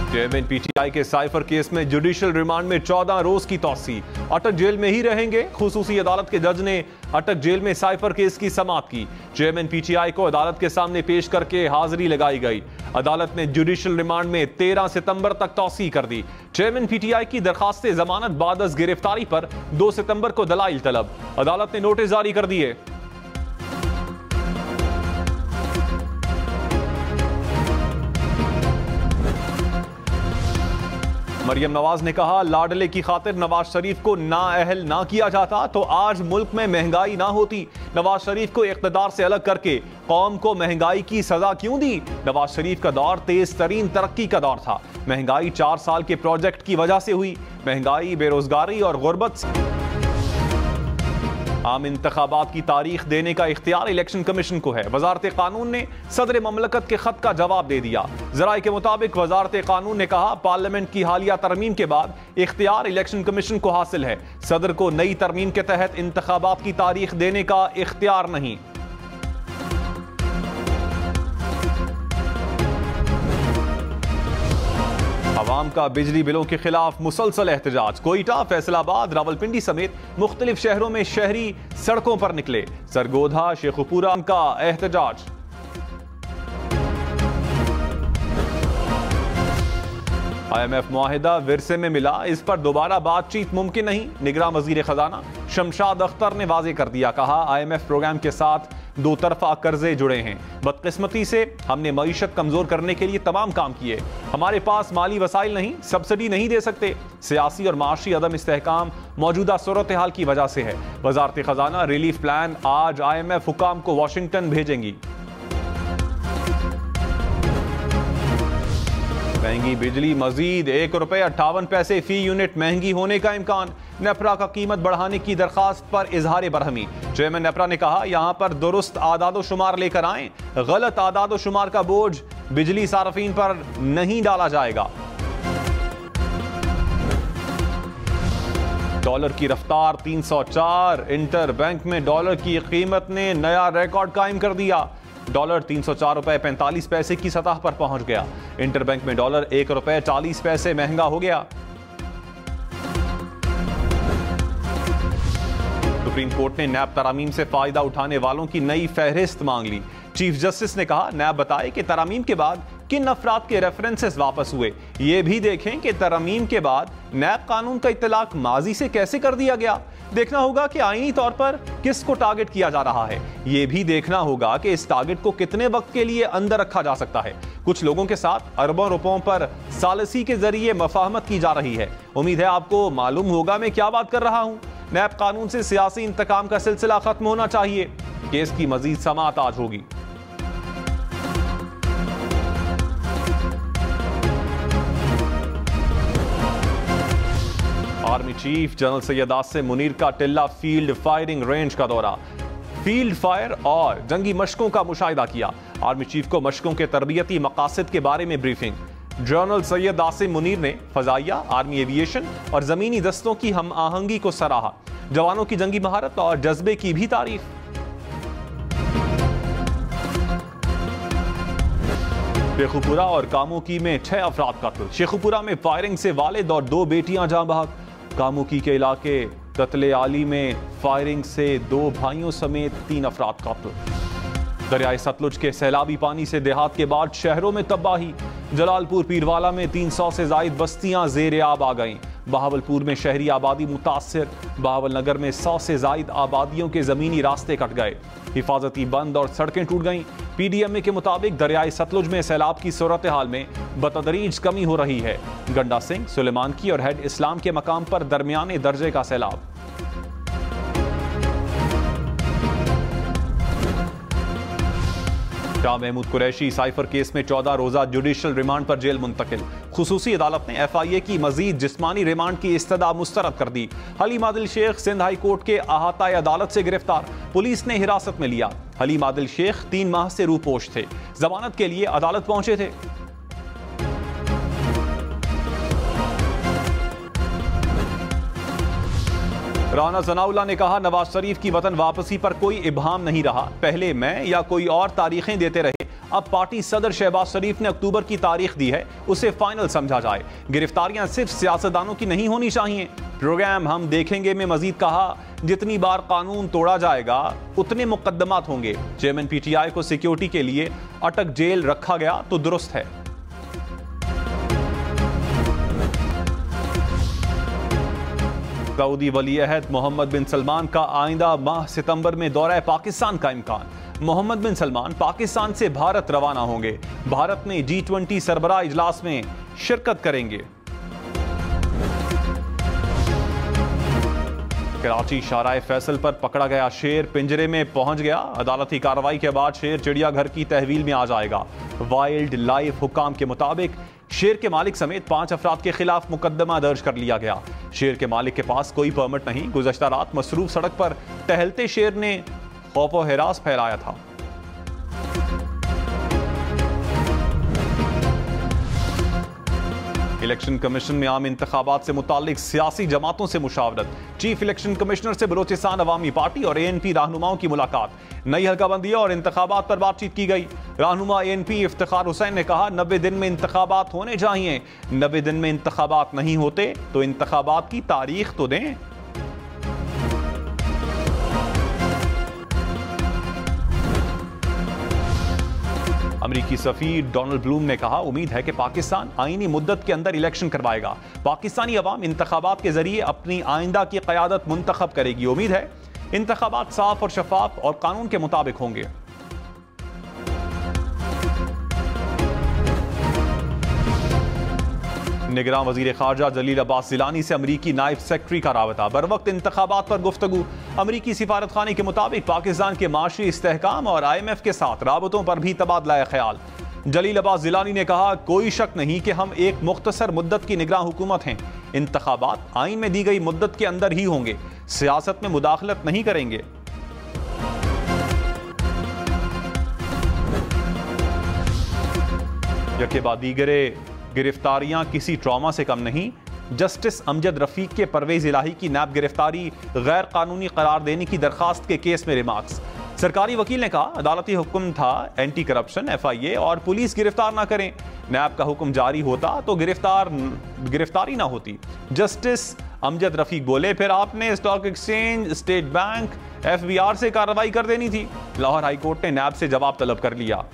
Chairman PTI के cipher case में judicial remand में 14 रोज की तौसी। अटक जेल में ही रहेंगे। खुसूसी अदालत के जज ने अटक जेल में साइफर केस की समाअत की। चेयरमैन पीटीआई को अदालत के सामने पेश करके हाजिरी लगाई गई। अदालत ने जुडिशियल रिमांड में 13 सितंबर तक तौसी कर दी। चेयरमैन पीटीआई की दरखास्त जमानत बाद अज गिरफ्तारी पर 2 सितंबर को दलाइल तलब। अदालत ने नोटिस जारी कर दिए। मरियम नवाज ने कहा, लाडले की खातिर नवाज शरीफ को नाअहल ना किया जाता तो आज मुल्क में महंगाई ना होती। नवाज शरीफ को इख्तिदार से अलग करके कौम को महंगाई की सजा क्यों दी? नवाज शरीफ का दौर तेज तरीन तरक्की का दौर था। महंगाई 4 साल के प्रोजेक्ट की वजह से हुई। महंगाई, बेरोजगारी और गुर्बत। आम इंतखाबात की तारीख देने का इख्तियार इलेक्शन कमीशन को है। वजारत कानून ने सदर ममलकत के खत का जवाब दे दिया। जराये के मुताबिक वजारत कानून ने कहा, पार्लियामेंट की हालिया तरमीम के बाद इख्तियार इलेक्शन कमीशन को हासिल है। सदर को नई तरमीम के तहत इंतखाबात की तारीख देने का इख्तियार नहीं। अवाम का बिजली बिलों के खिलाफ मुसलसल एहतजाज। कोयटा, फैसलाबाद, रावलपिंडी समेत मुख्तलिफ शहरों में शहरी सड़कों पर निकले। सरगोधा, शेखुपुरा का एहतजाज। IMF मुआहिदा विरसे में मिला, इस पर दोबारा बातचीत मुमकिन नहीं। निगरान वजीर खजाना शमशाद अख्तर ने वाजे कर दिया। कहा, IMF प्रोग्राम के साथ 2 तरफा कर्जे जुड़े हैं। बदकिस्मती से हमने मईशत कमजोर करने के लिए तमाम काम किए। हमारे पास माली वसाइल नहीं, सब्सिडी नहीं दे सकते। सियासी और माशी अदम इस्तेहकाम मौजूदा सूरत हाल की वजह से है। वजारत खजाना रिलीफ प्लान आज IMF हुकाम को वाशिंगटन भेजेंगी। महंगी बिजली, मजीद ₹1.58 फी यूनिट महंगी होने का इम्कान। नेपरा का कीमत बढ़ाने की दरखास्त पर इजहार बरहमी। चेयरमैन नेपरा ने कहा, यहां पर दुरुस्त आदादो शुमार लेकर आएं। गलत आदादो शुमार का बोझ बिजली सार्फिन पर नहीं डाला जाएगा। डॉलर की रफ्तार 304। इंटर बैंक में डॉलर की कीमत ने नया रिकॉर्ड कायम कर दिया। डॉलर ₹304.45 की सतह पर पहुंच गया। इंटर बैंक में डॉलर ₹1.40 महंगा हो गया। सुप्रीम कोर्ट ने नैब तरामीम से फायदा उठाने वालों की नई फहरिस्त मांग ली। चीफ जस्टिस ने कहा, नैब बताए कि तरामीम के बाद किन अफराद के रेफरेंसेस वापस हुए। ये भी देखें कि तरामीम के बाद नैब कानून का इत्तलाक माजी से कैसे कर दिया गया। देखना होगा कि आईनी तौर पर किसको टारगेट किया जा रहा है। यह भी देखना होगा कि इस टारगेट को कितने वक्त के लिए अंदर रखा जा सकता है। कुछ लोगों के साथ अरबों रुपयों पर सालसी के जरिए मफाहमत की जा रही है। उम्मीद है आपको मालूम होगा मैं क्या बात कर रहा हूं। नैब कानून से सियासी इंतकाम का सिलसिला खत्म होना चाहिए। केस की मजीद समाअत आज होगी। Army chief general Syed Asim Munir का टिल्ला फील्ड फायरिंग रेंज का दौरा। फील्ड फायर और जंगी मशकों का मुशाहिदा किया। आर्मी चीफ को मशकों के तरबियती मकासद के बारे में ब्रीफिंग। जनरल सैयद आसिम मुनीर ने फजाइया, आर्मी एविएशन और जमीनी दस्तों की हम आहंगी को सराहा। जवानों की जंगी महारत और जज्बे की भी तारीफ। शेखुपुरा और कामुकी में 6 अफराद कत्ल। शेखुपुरा में फायरिंग से वालिद और 2 बेटियां जाँ बहक। कामुकी के इलाके ततले आली में फायरिंग से 2 भाइयों समेत 3 अफराद कत्ल। दरियाए सतलुज के सैलाबी पानी से देहात के बाद शहरों में तबाही। जलालपुर पीरवाला में 300 से जायद बस्तियां ज़ेर आब आ गईं। बहावलपुर में शहरी आबादी मुतासिर। बहावल नगर में 100 से जायद आबादियों के ज़मीनी रास्ते कट गए। हिफाजती बंद और सड़कें टूट गईं। PDMA के मुताबिक दरियाए सतलुज में सैलाब की सूरत हाल में बतदरीज कमी हो रही है। गंडा सिंह, सुलेमान की और हेड इस्लाम के मकाम पर दरमियाने दर्जे का सैलाब। शाह महमूद कुरैशी साइफर केस में 14 रोजा जुडिशियल रिमांड पर जेल मुंतकिल। खुसूसी अदालत ने FIA की मजीद जिस्मानी रिमांड की इस्तदा मुस्तरद कर दी। हलीम आदिल शेख सिंध हाई कोर्ट के अहाता अदालत से गिरफ्तार। पुलिस ने हिरासत में लिया। हलीम आदिल शेख 3 माह से रूपोश थे। जमानत के लिए अदालत पहुंचे थे। राना जनाउल्लाह ने कहा, नवाज शरीफ की वतन वापसी पर कोई इब्हाम नहीं रहा। पहले मैं या कोई और तारीखें देते रहे, अब पार्टी सदर शहबाज शरीफ ने अक्टूबर की तारीख दी है, उसे फाइनल समझा जाए। गिरफ्तारियां सिर्फ सियासतदानों की नहीं होनी चाहिए। प्रोग्राम हम देखेंगे में मजीद कहा, जितनी बार कानून तोड़ा जाएगा उतने मुकदमात होंगे। चेयरमैन पीटीआई को सिक्योरिटी के लिए अटक जेल रखा गया तो दुरुस्त है। सऊदी वली अहद मोहम्मद बिन सलमान का आइंदा माह सितंबर में दौरा पाकिस्तान का इम्कान। मोहम्मद बिन सलमान पाकिस्तान से भारत रवाना होंगे। भारत में G20 सरबराह इजलास में शिरकत करेंगे। कराची शाहराह फैसल पर पकड़ा गया शेर पिंजरे में पहुंच गया। अदालती कार्रवाई के बाद शेर चिड़ियाघर की तहवील में आ जाएगा। वाइल्ड लाइफ हुक्काम के मुताबिक शेर के मालिक समेत 5 अफराद के खिलाफ मुकदमा दर्ज कर लिया गया। शेर के मालिक के पास कोई परमिट नहीं। गुज़श्ता रात मसरूफ सड़क पर टहलते शेर ने खौफ व हिरास फैलाया था। इलेक्शन कमीशन में आम इंतखाबात से मुताल्लिक सियासी जमातों से मुशावरत। चीफ इलेक्शन कमिश्नर से बलोचिस्तान अवामी पार्टी और ANP रहनुमाओं की मुलाकात। नई हल्काबंदियों और इंतखाबात पर बातचीत की गई। रहनुमा ANP इफ्तिखार हुसैन ने कहा, 90 दिन में इंतखाबात होने चाहिए। 90 दिन में इंतखाबात नहीं होते तो इंतखाबात की तारीख तो दें। अमेरिकी सफीर डोनाल्ड ब्लूम ने कहा, उम्मीद है कि पाकिस्तान आईनी मुद्दत के अंदर इलेक्शन करवाएगा। पाकिस्तानी अवाम इंतखाबात के जरिए अपनी आइंदा की क़यादत मुंतखब करेगी। उम्मीद है इंतखाबात साफ और शफाफ और कानून के मुताबिक होंगे। निगरान वजीर खारजा जलील अब्बास जिलानी से अमरीकी नायब सेक्रेटरी का राबता। बर वक्त इंतखाबात पर गुफ्तगू। अमरीकी सिफारत खाने के मुताबिक पाकिस्तान के माशी इस्तेहकाम और IMF के साथ राबतों पर भी तबादला ख्याल। जलील अब्बास जिलानी ने कहा, कोई शक नहीं कि हम एक मुख्तसर मुद्दत की निगरान हुकूमत हैं। इंतखाबात आइन में दी गई मुद्दत के अंदर ही होंगे। सियासत में मुदाखलत नहीं करेंगे। यके बाद दीगरे गिरफ्तारियां किसी ट्रॉमा से कम नहीं। जस्टिस अमजद रफीक के परवेज इलाही की नैब गिरफ्तारी गैर कानूनी करार देने की दरखास्त के केस में रिमार्क्स। सरकारी वकील ने कहा, अदालती हुक्म था एंटी करप्शन FIA और पुलिस गिरफ्तार ना करें। नैब का हुक्म जारी होता तो गिरफ्तारी ना होती। जस्टिस अमजद रफीक बोले, फिर आपने stock exchange, state bank, FBR से कार्रवाई कर देनी थी। लाहौर हाईकोर्ट ने नैब से जवाब तलब कर लिया।